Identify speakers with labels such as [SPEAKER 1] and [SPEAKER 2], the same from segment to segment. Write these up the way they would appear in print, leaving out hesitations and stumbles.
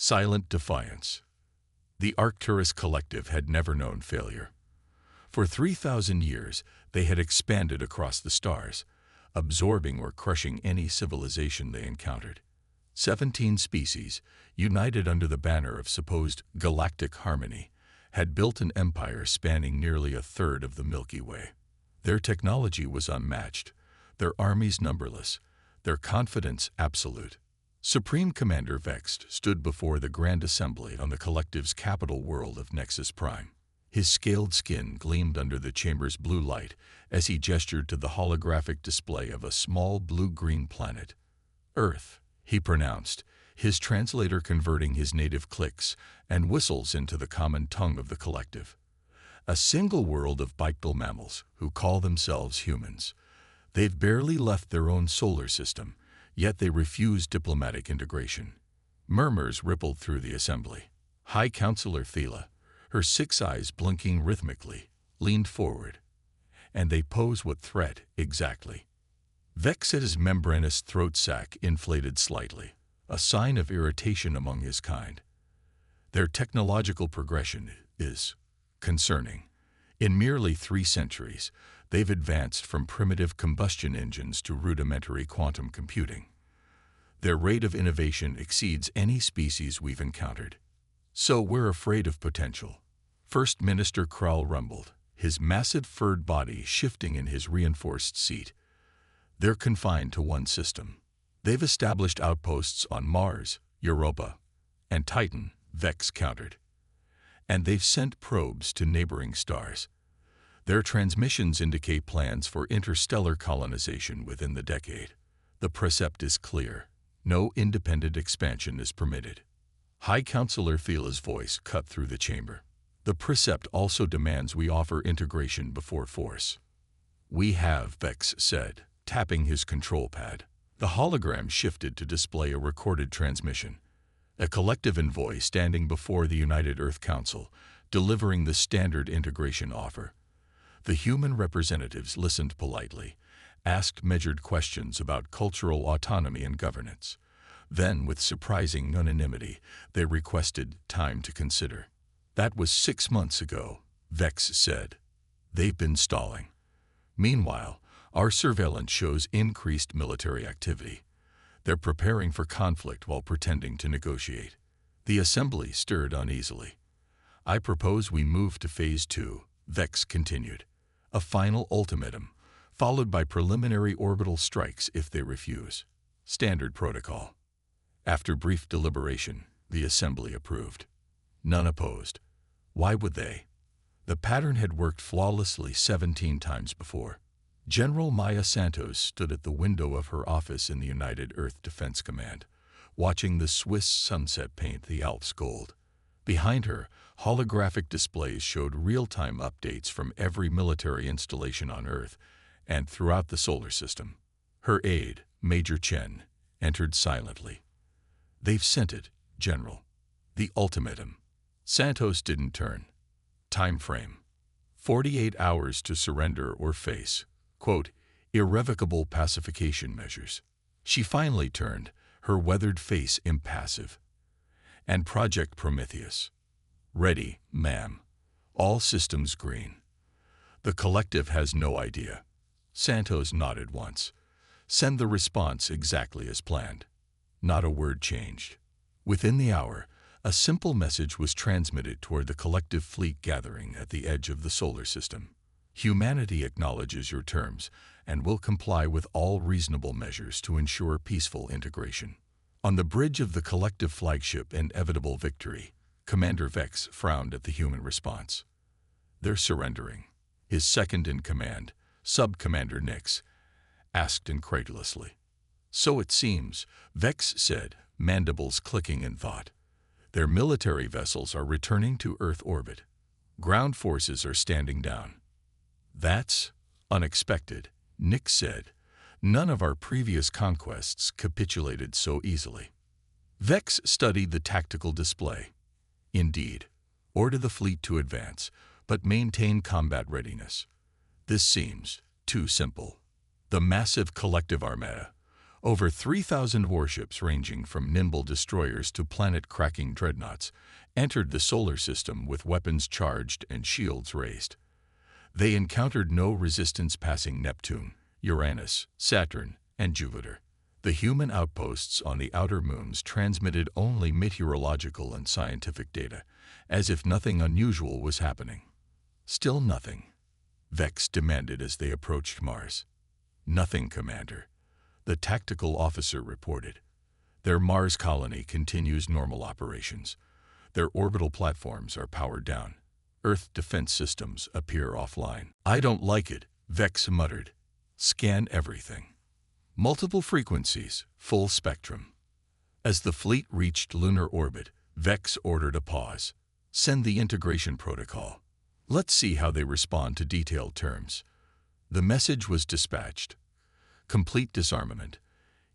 [SPEAKER 1] Silent defiance. The Arcturus Collective had never known failure. For 3,000 years, they had expanded across the stars, absorbing or crushing any civilization they encountered. 17 species, united under the banner of supposed galactic harmony, had built an empire spanning nearly a third of the Milky Way. Their technology was unmatched, their armies numberless, their confidence absolute. Supreme Commander Vex stood before the Grand Assembly on the Collective's capital world of Nexus Prime. His scaled skin gleamed under the chamber's blue light as he gestured to the holographic display of a small blue-green planet. Earth, he pronounced, his translator converting his native clicks and whistles into the common tongue of the Collective. A single world of bipedal mammals who call themselves humans. They've barely left their own solar system, yet they refuse diplomatic integration. Murmurs rippled through the assembly. High Counselor Thela, her 6 eyes blinking rhythmically, leaned forward. And they pose what threat, exactly? Vex's membranous throat sac inflated slightly, a sign of irritation among his kind. Their technological progression is concerning. In merely 3 centuries, they've advanced from primitive combustion engines to rudimentary quantum computing. Their rate of innovation exceeds any species we've encountered. So we're afraid of potential. First Minister Krall rumbled, his massive furred body shifting in his reinforced seat. They're confined to one system. They've established outposts on Mars, Europa, and Titan, Vex countered. And they've sent probes to neighboring stars. Their transmissions indicate plans for interstellar colonization within the decade. The precept is clear. No independent expansion is permitted. High Counselor Thela's voice cut through the chamber. The precept also demands we offer integration before force. We have, Vex said, tapping his control pad. The hologram shifted to display a recorded transmission. A collective envoy standing before the United Earth Council, delivering the standard integration offer. The human representatives listened politely, asked measured questions about cultural autonomy and governance. Then, with surprising unanimity, they requested time to consider. That was 6 months ago, Vex said. They've been stalling. Meanwhile, our surveillance shows increased military activity. They're preparing for conflict while pretending to negotiate. The assembly stirred uneasily. I propose we move to Phase 2, Vex continued. A final ultimatum, followed by preliminary orbital strikes if they refuse. Standard protocol. After brief deliberation, the assembly approved. None opposed. Why would they? The pattern had worked flawlessly 17 times before. General Maya Santos stood at the window of her office in the United Earth Defense Command, watching the Swiss sunset paint the Alps gold. Behind her, holographic displays showed real-time updates from every military installation on Earth and throughout the solar system. Her aide, Major Chen, entered silently. They've sent it, General. The ultimatum. Santos didn't turn. Time frame. 48 hours to surrender or face, quote, irrevocable pacification measures. She finally turned, her weathered face impassive. And Project Prometheus. Ready, ma'am. All systems green. The collective has no idea. Santos nodded once. Send the response exactly as planned. Not a word changed. Within the hour, a simple message was transmitted toward the collective fleet gathering at the edge of the solar system. Humanity acknowledges your terms and will comply with all reasonable measures to ensure peaceful integration. On the bridge of the collective flagship Inevitable Victory, Commander Vex frowned at the human response. They're surrendering. His second-in-command, Sub-Commander Nix, asked incredulously. So it seems, Vex said, mandibles clicking in thought. Their military vessels are returning to Earth orbit. Ground forces are standing down. That's unexpected, Nix said. None of our previous conquests capitulated so easily. Vex studied the tactical display. Indeed, order the fleet to advance, but maintain combat readiness. This seems too simple. The massive collective armada, Over 3,000 warships ranging from nimble destroyers to planet-cracking dreadnoughts entered the solar system with weapons charged and shields raised. They encountered no resistance passing Neptune, Uranus, Saturn, and Jupiter. The human outposts on the outer moons transmitted only meteorological and scientific data, as if nothing unusual was happening. Still nothing, Vex demanded as they approached Mars. Nothing, Commander, the tactical officer reported. Their Mars colony continues normal operations. Their orbital platforms are powered down. Earth defense systems appear offline. I don't like it, Vex muttered. Scan everything. Multiple frequencies, full spectrum. As the fleet reached lunar orbit, Vex ordered a pause. Send the integration protocol. Let's see how they respond to detailed terms. The message was dispatched. Complete disarmament,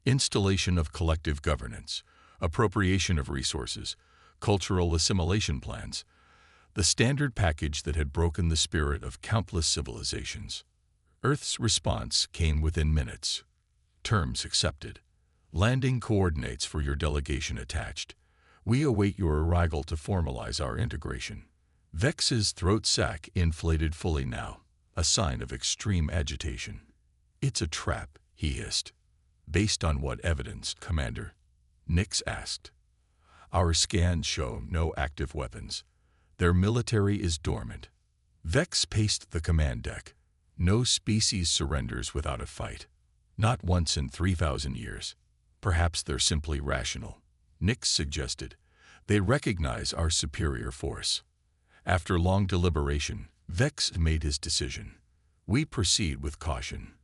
[SPEAKER 1] installation of collective governance, appropriation of resources, cultural assimilation plans, the standard package that had broken the spirit of countless civilizations. Earth's response came within minutes. Terms accepted. Landing coordinates for your delegation attached. We await your arrival to formalize our integration. Vex's throat sac inflated fully now, a sign of extreme agitation. It's a trap, he hissed. Based on what evidence, Commander? Nix asked. Our scans show no active weapons. Their military is dormant. Vex paced the command deck. No species surrenders without a fight. Not once in 3,000 years. Perhaps they're simply rational. Nix suggested. They recognize our superior force. After long deliberation, Vex made his decision. We proceed with caution.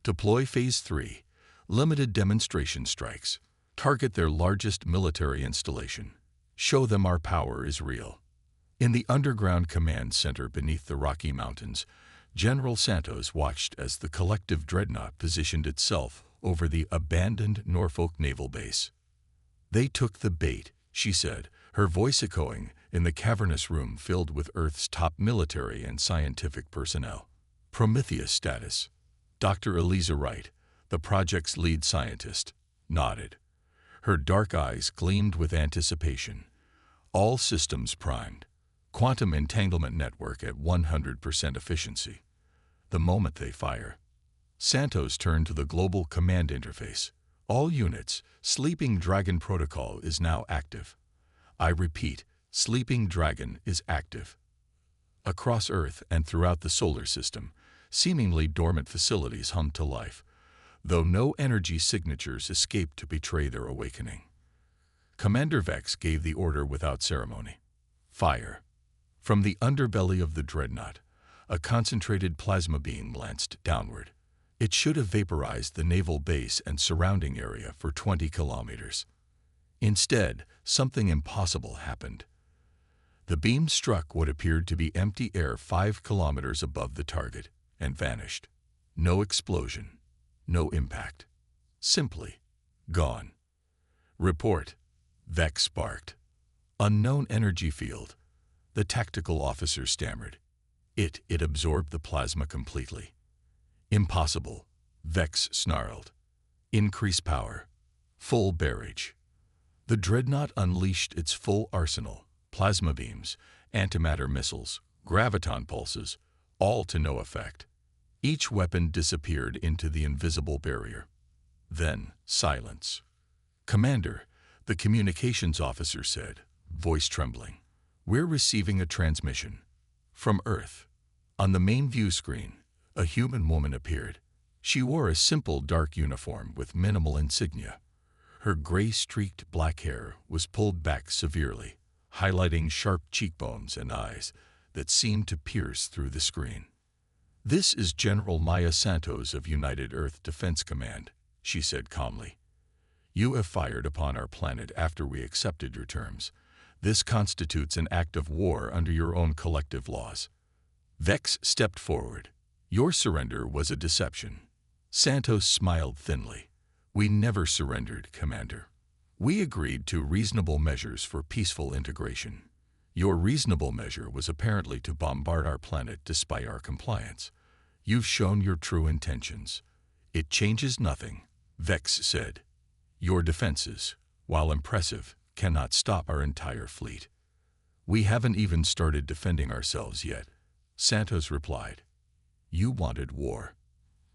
[SPEAKER 1] Deploy Phase 3, limited demonstration strikes. Target their largest military installation. Show them our power is real. In the underground command center beneath the Rocky Mountains, General Santos watched as the collective dreadnought positioned itself over the abandoned Norfolk Naval Base. They took the bait, she said, her voice echoing in the cavernous room filled with Earth's top military and scientific personnel. Prometheus status. Dr. Eliza Wright, the project's lead scientist, nodded. Her dark eyes gleamed with anticipation. All systems primed. Quantum entanglement network at 100% efficiency. The moment they fire. Santos turned to the global command interface. All units, Sleeping Dragon protocol is now active. I repeat, Sleeping Dragon is active. Across Earth and throughout the solar system, seemingly dormant facilities hummed to life, though no energy signatures escaped to betray their awakening. Commander Vex gave the order without ceremony. Fire. From the underbelly of the dreadnought, a concentrated plasma beam lanced downward. It should have vaporized the naval base and surrounding area for 20 kilometers. Instead, something impossible happened. The beam struck what appeared to be empty air 5 kilometers above the target and vanished. No explosion, no impact. Simply gone. Report, Vex barked. Unknown energy field. The tactical officer stammered. It absorbed the plasma completely. Impossible, Vex snarled. Increase power. Full barrage. The dreadnought unleashed its full arsenal, plasma beams, antimatter missiles, graviton pulses, all to no effect. Each weapon disappeared into the invisible barrier. Then, silence. Commander, the communications officer said, voice trembling. We're receiving a transmission. From Earth. On the main view screen, a human woman appeared. She wore a simple dark uniform with minimal insignia. Her gray-streaked black hair was pulled back severely, highlighting sharp cheekbones and eyes that seemed to pierce through the screen. This is General Maya Santos of United Earth Defense Command, she said calmly. You have fired upon our planet after we accepted your terms. This constitutes an act of war under your own collective laws. Vex stepped forward. Your surrender was a deception. Santos smiled thinly. We never surrendered, Commander. We agreed to reasonable measures for peaceful integration. Your reasonable measure was apparently to bombard our planet despite our compliance. You've shown your true intentions. It changes nothing. Vex said. Your defenses, while impressive, cannot stop our entire fleet. We haven't even started defending ourselves yet, Santos replied. You wanted war.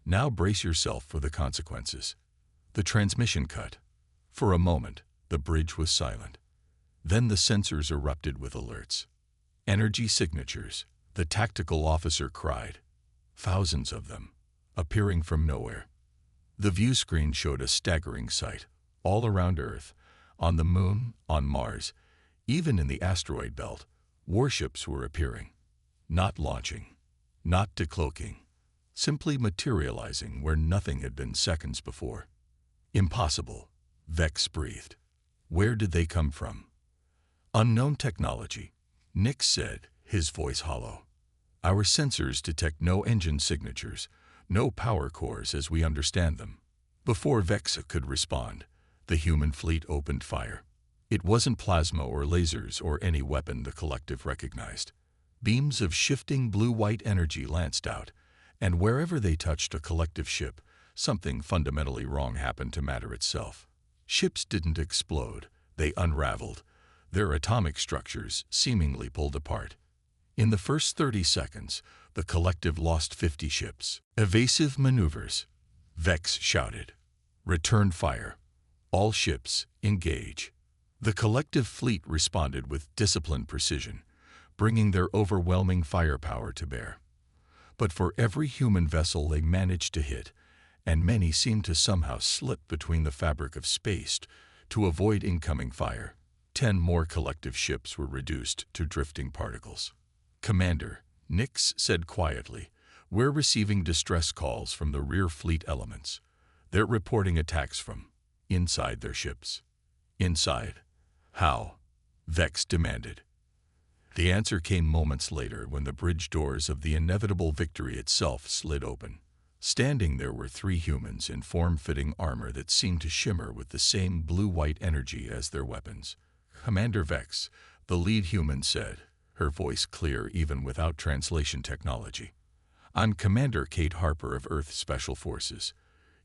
[SPEAKER 1] Now brace yourself for the consequences. The transmission cut. For a moment, the bridge was silent. Then the sensors erupted with alerts. Energy signatures, the tactical officer cried. Thousands of them, appearing from nowhere. The view screen showed a staggering sight. All around Earth, on the Moon, on Mars, even in the asteroid belt, warships were appearing. Not launching, not decloaking, simply materializing where nothing had been seconds before. Impossible, Vex breathed. Where did they come from? Unknown technology, Nix said, his voice hollow. Our sensors detect no engine signatures, no power cores as we understand them. Before Vex could respond, the human fleet opened fire. It wasn't plasma or lasers or any weapon the collective recognized. Beams of shifting blue-white energy lanced out, and wherever they touched a collective ship, something fundamentally wrong happened to matter itself. Ships didn't explode, they unraveled, their atomic structures seemingly pulled apart. In the first 30 seconds, the collective lost 50 ships. Evasive maneuvers, Vex shouted. Return fire. All ships, engage. The collective fleet responded with disciplined precision, bringing their overwhelming firepower to bear. But for every human vessel they managed to hit, and many seemed to somehow slip between the fabric of space to avoid incoming fire, 10 more collective ships were reduced to drifting particles. Commander, Nix said quietly, we're receiving distress calls from the rear fleet elements. They're reporting attacks from inside their ships. Inside? How? Vex demanded. The answer came moments later when the bridge doors of the inevitable Victory itself slid open. Standing there were 3 humans in form-fitting armor that seemed to shimmer with the same blue-white energy as their weapons. Commander Vex, the lead human said, her voice clear even without translation technology. I'm Commander Kate Harper of Earth Special Forces.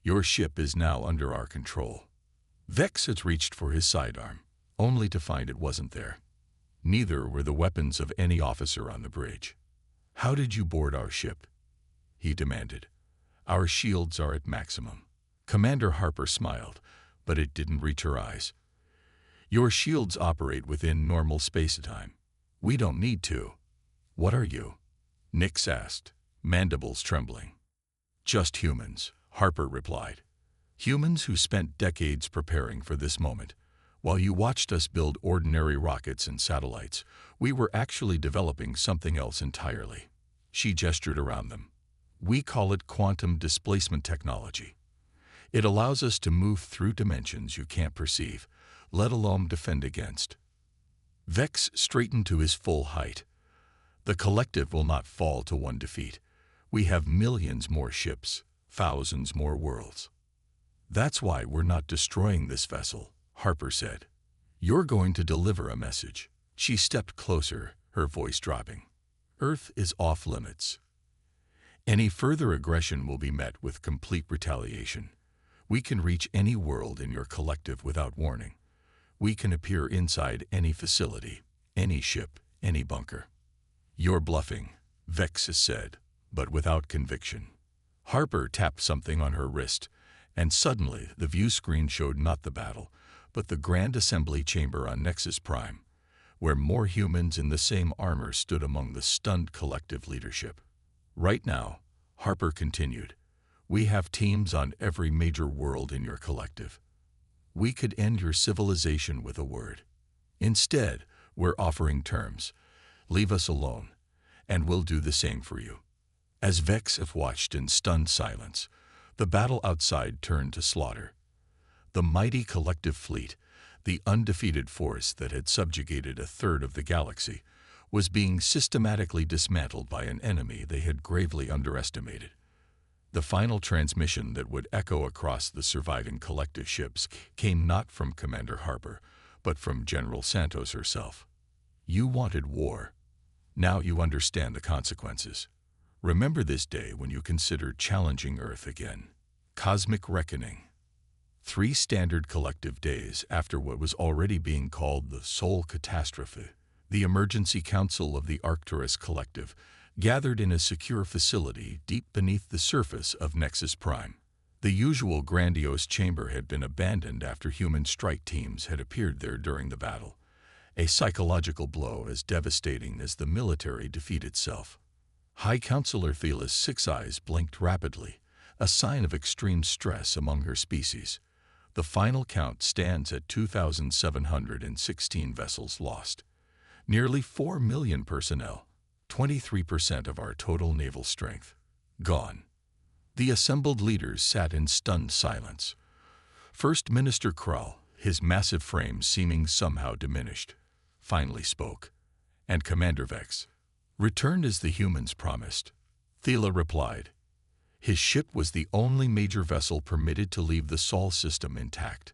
[SPEAKER 1] Your ship is now under our control. Vex had reached for his sidearm, only to find it wasn't there. Neither were the weapons of any officer on the bridge. How did you board our ship? He demanded. Our shields are at maximum. Commander Harper smiled, but it didn't reach her eyes. Your shields operate within normal space-time. We don't need to. What are you? Nix asked, mandibles trembling. Just humans, Harper replied. Humans who spent decades preparing for this moment. While you watched us build ordinary rockets and satellites, we were actually developing something else entirely. She gestured around them. We call it quantum displacement technology. It allows us to move through dimensions you can't perceive, let alone defend against. Vex straightened to his full height. The collective will not fall to one defeat. We have millions more ships, thousands more worlds. That's why we're not destroying this vessel, Harper said. You're going to deliver a message. She stepped closer, her voice dropping. Earth is off limits. Any further aggression will be met with complete retaliation. We can reach any world in your collective without warning. We can appear inside any facility, any ship, any bunker. You're bluffing, Vex said, but without conviction. Harper tapped something on her wrist, and suddenly the view screen showed not the battle, but the Grand Assembly Chamber on Nexus Prime, where more humans in the same armor stood among the stunned collective leadership. Right now, Harper continued, we have teams on every major world in your collective. We could end your civilization with a word. Instead, we're offering terms. Leave us alone, and we'll do the same for you. As Vex watched in stunned silence, the battle outside turned to slaughter. The mighty collective fleet, the undefeated force that had subjugated a third of the galaxy, was being systematically dismantled by an enemy they had gravely underestimated. The final transmission that would echo across the surviving collective ships came not from Commander Harper, but from General Santos herself. You wanted war. Now you understand the consequences. Remember this day when you consider challenging Earth again. Cosmic reckoning. 3 standard collective days after what was already being called the Sol catastrophe, the Emergency Council of the Arcturus Collective gathered in a secure facility deep beneath the surface of Nexus Prime. The usual grandiose chamber had been abandoned after human strike teams had appeared there during the battle, a psychological blow as devastating as the military defeat itself. High Counselor Thela's 6 eyes blinked rapidly, a sign of extreme stress among her species. The final count stands at 2,716 vessels lost. Nearly 4 million personnel, 23% of our total naval strength, gone. The assembled leaders sat in stunned silence. First Minister Krall, his massive frame seeming somehow diminished, finally spoke. And Commander Vex returned as the humans promised. Thela replied. His ship was the only major vessel permitted to leave the Sol system intact.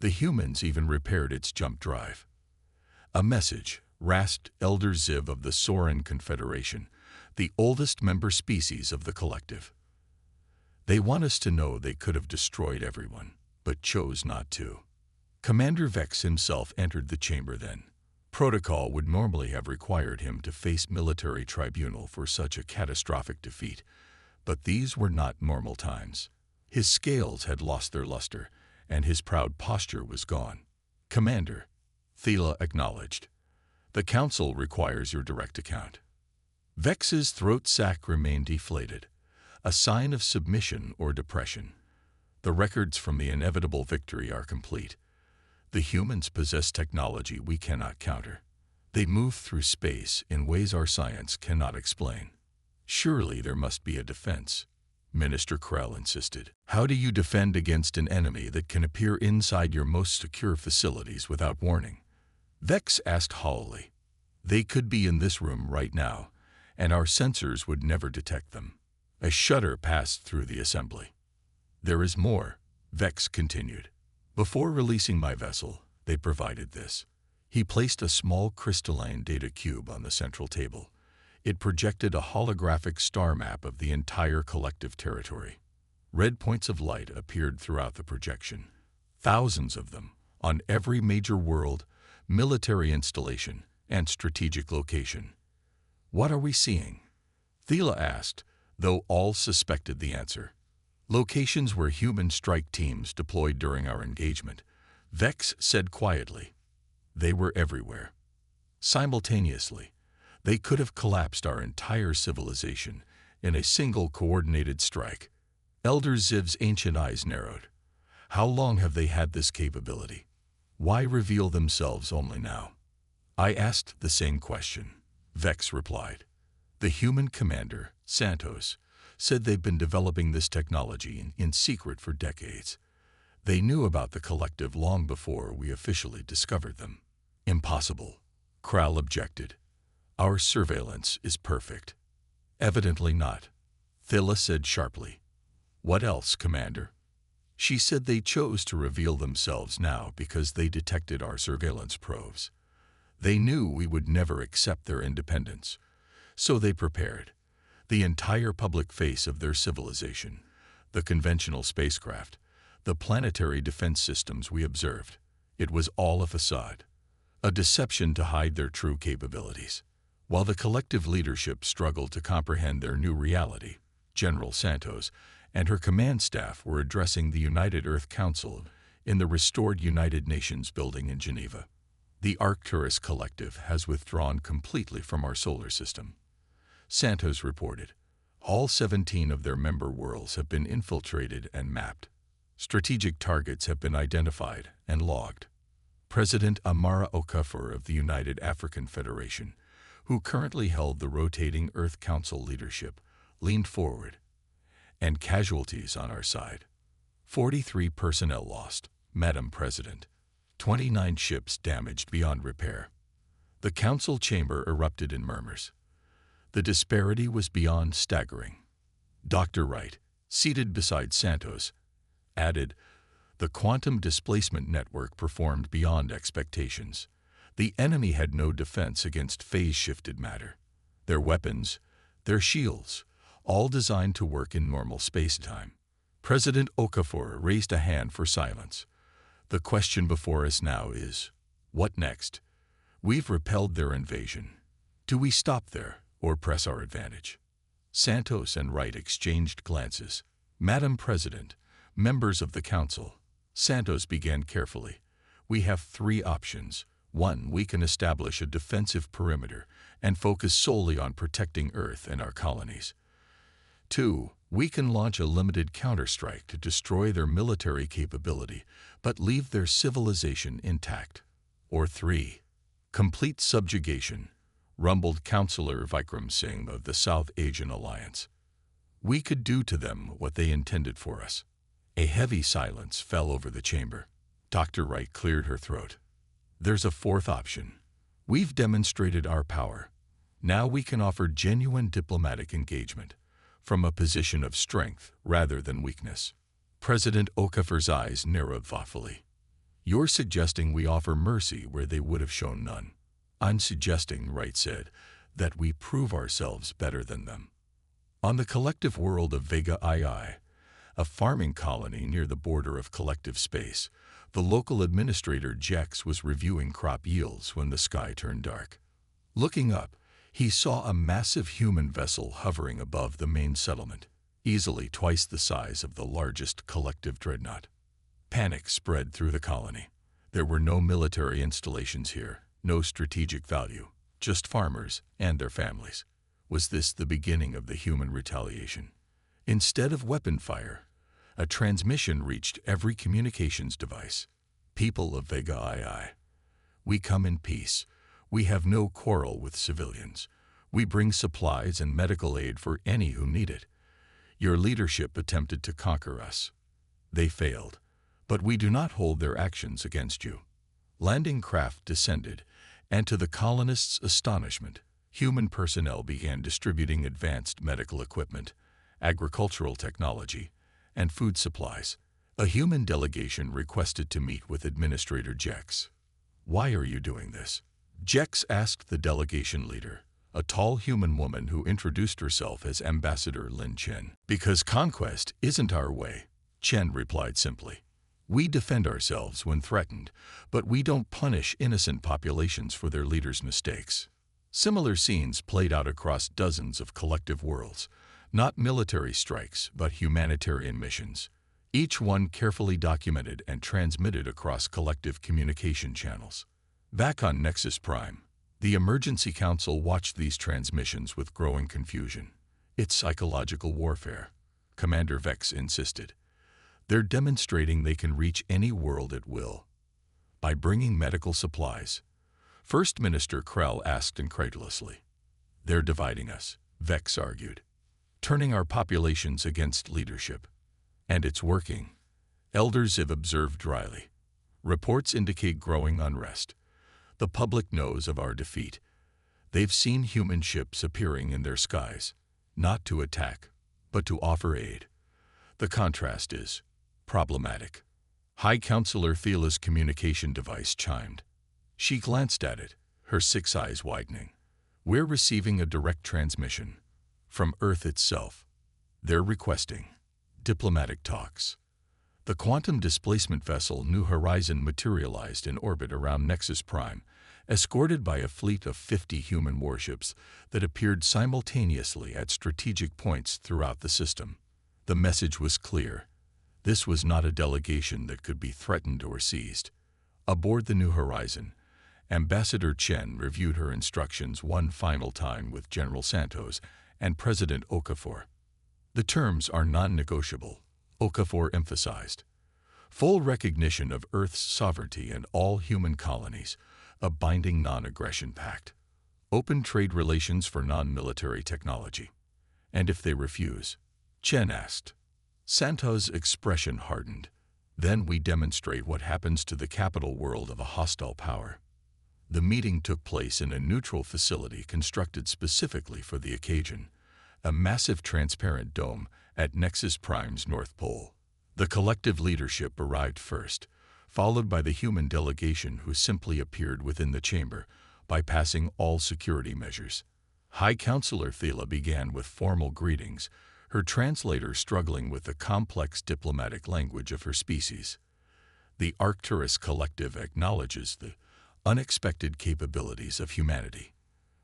[SPEAKER 1] The humans even repaired its jump drive. A message, rasped Elder Ziv of the Soren Confederation, the oldest member species of the collective. They want us to know they could have destroyed everyone, but chose not to. Commander Vex himself entered the chamber then. Protocol would normally have required him to face military tribunal for such a catastrophic defeat, but these were not normal times. His scales had lost their luster, and his proud posture was gone. Commander, Thela acknowledged. The Council requires your direct account. Vex's throat sac remained deflated, a sign of submission or depression. The records from the inevitable victory are complete. The humans possess technology we cannot counter. They move through space in ways our science cannot explain. Surely there must be a defense, Minister Krell insisted. How do you defend against an enemy that can appear inside your most secure facilities without warning? Vex asked hollowly. They could be in this room right now, and our sensors would never detect them. A shudder passed through the assembly. There is more, Vex continued. Before releasing my vessel, they provided this. He placed a small crystalline data cube on the central table. It projected a holographic star map of the entire collective territory. Red points of light appeared throughout the projection. Thousands of them, on every major world, military installation, and strategic location. What are we seeing? Thela asked, though all suspected the answer. Locations where human strike teams deployed during our engagement. Vex said quietly. They were everywhere. Simultaneously, they could have collapsed our entire civilization in a single coordinated strike. Elder Ziv's ancient eyes narrowed. How long have they had this capability? Why reveal themselves only now? I asked the same question. Vex replied. The human commander, Santos, said they've been developing this technology in secret for decades. They knew about the collective long before we officially discovered them. Impossible, Krall objected. Our surveillance is perfect. Evidently not, Thela said sharply. What else, Commander? She said they chose to reveal themselves now because they detected our surveillance probes. They knew we would never accept their independence, so they prepared. The entire public face of their civilization, the conventional spacecraft, the planetary defense systems we observed, it was all a facade, a deception to hide their true capabilities. While the collective leadership struggled to comprehend their new reality, General Santos and her command staff were addressing the United Earth Council in the restored United Nations building in Geneva. The Arcturus Collective has withdrawn completely from our solar system. Santos reported. All 17 of their member worlds have been infiltrated and mapped. Strategic targets have been identified and logged. President Amara Okafor of the United African Federation, who currently held the rotating Earth Council leadership, leaned forward. And casualties on our side. 43 personnel lost, Madam President. 29 ships damaged beyond repair. The council chamber erupted in murmurs. The disparity was beyond staggering. Dr. Wright, seated beside Santos, added, the quantum displacement network performed beyond expectations. The enemy had no defense against phase-shifted matter. Their weapons, their shields, all designed to work in normal space-time. President Okafor raised a hand for silence. The question before us now is, what next? We've repelled their invasion. Do we stop there or press our advantage? Santos and Wright exchanged glances. Madam President, members of the Council, Santos began carefully. We have three options. 1. We can establish a defensive perimeter and focus solely on protecting Earth and our colonies. 2. We can launch a limited counterstrike to destroy their military capability, but leave their civilization intact. Or 3. Complete subjugation, rumbled Councillor Vikram Singh of the South Asian Alliance. We could do to them what they intended for us. A heavy silence fell over the chamber. Dr. Wright cleared her throat. There's a fourth option. We've demonstrated our power. Now we can offer genuine diplomatic engagement from a position of strength rather than weakness. President Okafor's eyes narrowed thoughtfully. You're suggesting we offer mercy where they would have shown none. I'm suggesting, Wright said, that we prove ourselves better than them. On the collective world of Vega II, a farming colony near the border of collective space, the local administrator Jex was reviewing crop yields when the sky turned dark. Looking up, he saw a massive human vessel hovering above the main settlement, easily twice the size of the largest collective dreadnought. Panic spread through the colony. There were no military installations here, no strategic value, just farmers and their families. Was this the beginning of the human retaliation? Instead of weapon fire, a transmission reached every communications device. People of Vega II, we come in peace. We have no quarrel with civilians. We bring supplies and medical aid for any who need it. Your leadership attempted to conquer us. They failed, but we do not hold their actions against you. Landing craft descended, and to the colonists' astonishment, human personnel began distributing advanced medical equipment, agricultural technology, and food supplies. A human delegation requested to meet with Administrator Jex. Why are you doing this? Jex asked the delegation leader, a tall human woman who introduced herself as Ambassador Lin Chen. Because conquest isn't our way, Chen replied simply. We defend ourselves when threatened, but we don't punish innocent populations for their leaders' mistakes. Similar scenes played out across dozens of collective worlds, not military strikes, but humanitarian missions, each one carefully documented and transmitted across collective communication channels. Back on Nexus Prime, the Emergency Council watched these transmissions with growing confusion. It's psychological warfare, Commander Vex insisted. They're demonstrating they can reach any world at will. By bringing medical supplies, First Minister Krell asked incredulously. They're dividing us, Vex argued, turning our populations against leadership. And it's working, Elder Ziv observed dryly. Reports indicate growing unrest. The public knows of our defeat. They've seen human ships appearing in their skies, not to attack, but to offer aid. The contrast is problematic. High Counselor Thiela's communication device chimed. She glanced at it, her six eyes widening. We're receiving a direct transmission from Earth itself. They're requesting diplomatic talks. The quantum displacement vessel New Horizon materialized in orbit around Nexus Prime, escorted by a fleet of 50 human warships that appeared simultaneously at strategic points throughout the system. The message was clear. This was not a delegation that could be threatened or seized. Aboard the New Horizon, Ambassador Chen reviewed her instructions one final time with General Santos and President Okafor. The terms are non-negotiable, Okafor emphasized. Full recognition of Earth's sovereignty and all human colonies, a binding non-aggression pact. Open trade relations for non-military technology. And if they refuse? Chen asked. Santos' expression hardened. Then we demonstrate what happens to the capital world of a hostile power. The meeting took place in a neutral facility constructed specifically for the occasion, a massive transparent dome at Nexus Prime's North Pole. The collective leadership arrived first, followed by the human delegation who simply appeared within the chamber, bypassing all security measures. High Counselor Thiela began with formal greetings, her translator struggling with the complex diplomatic language of her species. The Arcturus Collective acknowledges the unexpected capabilities of humanity.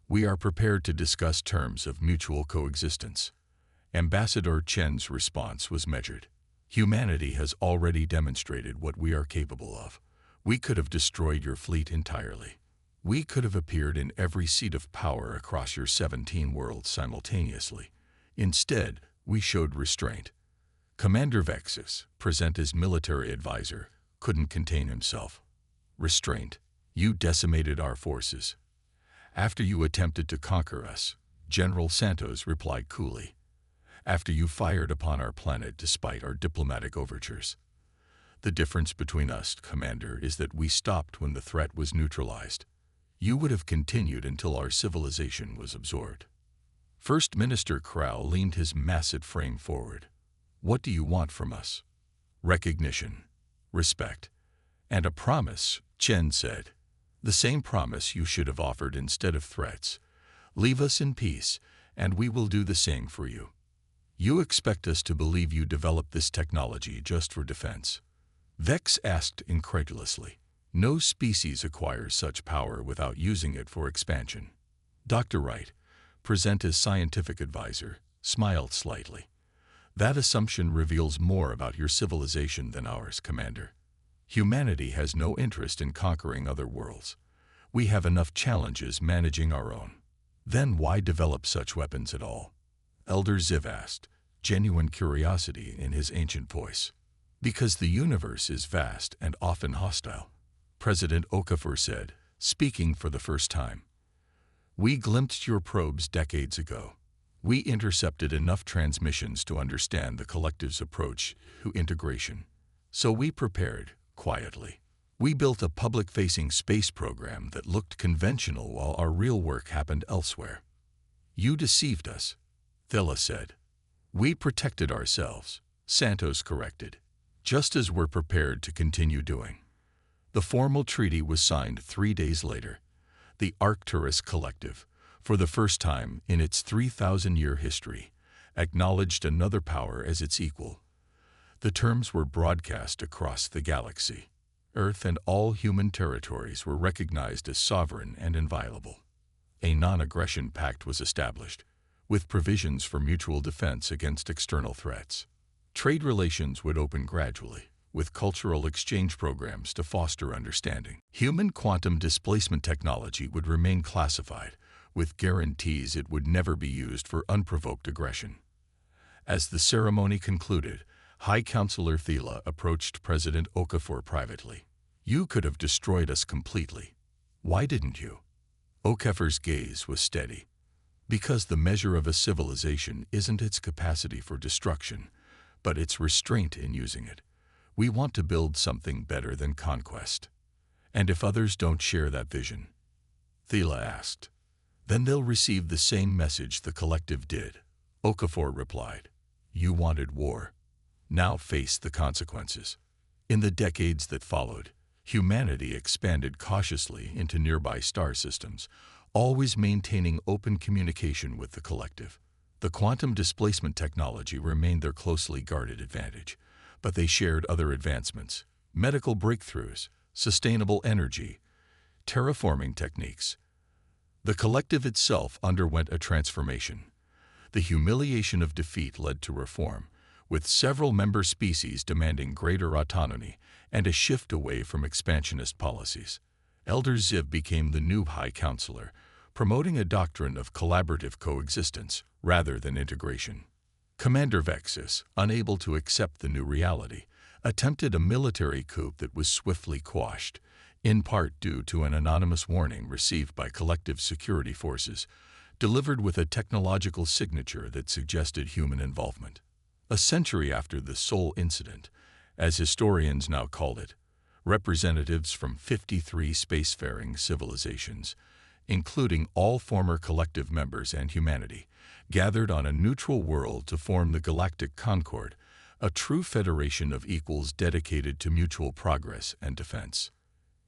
[SPEAKER 1] We are prepared to discuss terms of mutual coexistence. Ambassador Chen's response was measured. Humanity has already demonstrated what we are capable of. We could have destroyed your fleet entirely. We could have appeared in every seat of power across your 17 worlds simultaneously. Instead, we showed restraint. Commander Vexus, Presenta's military advisor, couldn't contain himself. Restraint. You decimated our forces. After you attempted to conquer us, General Santos replied coolly. After you fired upon our planet despite our diplomatic overtures. The difference between us, Commander, is that we stopped when the threat was neutralized. You would have continued until our civilization was absorbed. First Minister Crow leaned his massive frame forward. What do you want from us? Recognition, respect, and a promise, Chen said. The same promise you should have offered instead of threats. Leave us in peace, and we will do the same for you. You expect us to believe you developed this technology just for defense? Vex asked incredulously. No species acquires such power without using it for expansion. Dr. Wright, Presenta's scientific advisor, smiled slightly. That assumption reveals more about your civilization than ours, Commander. Humanity has no interest in conquering other worlds. We have enough challenges managing our own. Then why develop such weapons at all? Elder Ziv asked, genuine curiosity in his ancient voice. Because the universe is vast and often hostile, President Okafor said, speaking for the first time. We glimpsed your probes decades ago. We intercepted enough transmissions to understand the collective's approach to integration. So we prepared, quietly. We built a public-facing space program that looked conventional while our real work happened elsewhere. You deceived us, Thilla said. We protected ourselves, Santos corrected, just as we're prepared to continue doing. The formal treaty was signed 3 days later. The Arcturus Collective, for the first time in its 3,000-year history, acknowledged another power as its equal. The terms were broadcast across the galaxy. Earth and all human territories were recognized as sovereign and inviolable. A non-aggression pact was established, with provisions for mutual defense against external threats. Trade relations would open gradually, with cultural exchange programs to foster understanding. Human quantum displacement technology would remain classified, with guarantees it would never be used for unprovoked aggression. As the ceremony concluded, High Counselor Thila approached President Okafor privately. You could have destroyed us completely. Why didn't you? Okafor's gaze was steady. Because the measure of a civilization isn't its capacity for destruction, but its restraint in using it. We want to build something better than conquest. And if others don't share that vision, Thila asked, then they'll receive the same message the collective did. Okafor replied, you wanted war. Now face the consequences. In the decades that followed, humanity expanded cautiously into nearby star systems, always maintaining open communication with the collective. The quantum displacement technology remained their closely guarded advantage, but they shared other advancements, medical breakthroughs, sustainable energy, terraforming techniques. The collective itself underwent a transformation. The humiliation of defeat led to reform, with several member species demanding greater autonomy and a shift away from expansionist policies. Elder Ziv became the new High Counselor, promoting a doctrine of collaborative coexistence rather than integration. Commander Vexus, unable to accept the new reality, attempted a military coup that was swiftly quashed, in part due to an anonymous warning received by collective security forces, delivered with a technological signature that suggested human involvement. A century after the Sol incident, as historians now called it, representatives from 53 spacefaring civilizations, including all former collective members and humanity, gathered on a neutral world to form the Galactic Concord, a true federation of equals dedicated to mutual progress and defense.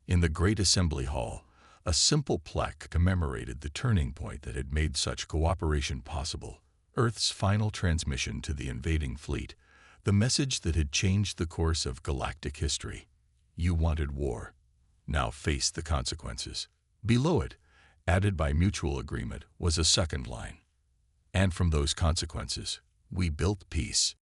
[SPEAKER 1] In the Great Assembly Hall, a simple plaque commemorated the turning point that had made such cooperation possible. Earth's final transmission to the invading fleet, the message that had changed the course of galactic history. You wanted war. Now face the consequences. Below it, added by mutual agreement, was a second line. And from those consequences, we built peace.